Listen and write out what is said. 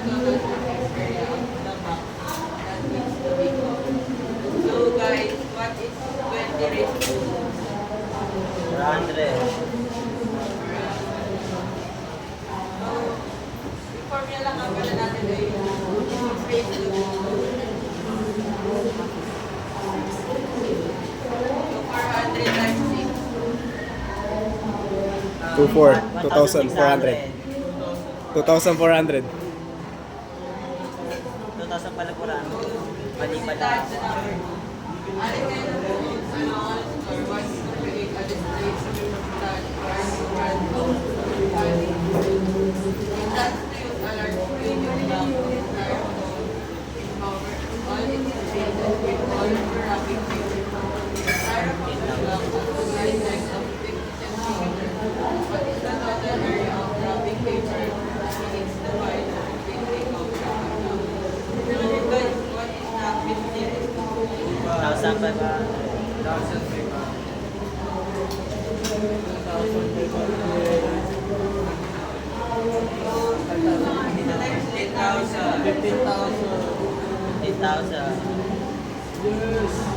total surface area of the map that needs to be covered. So guys, what is 20 raised to 400. So, yung formula nga pala natin ay 6 raised to 2. So 400 times 6. 2,400. 2,400. 2,000 pala po lang. Mali Kasi pala. times the number. Aling kayo na po ano, all score was to create a display that are different of and that's to use a large radio lamp in styrofoam in power. All integrated with all wrapping paper. Styrofoam lamp has a guide length of 50 centimeters. What is the total area of wrapping paper that needs to buy to complete the wrapping lamp? So guys, what is the 50 is to 1,000 pa ba? 15,000. 15,000. Yes.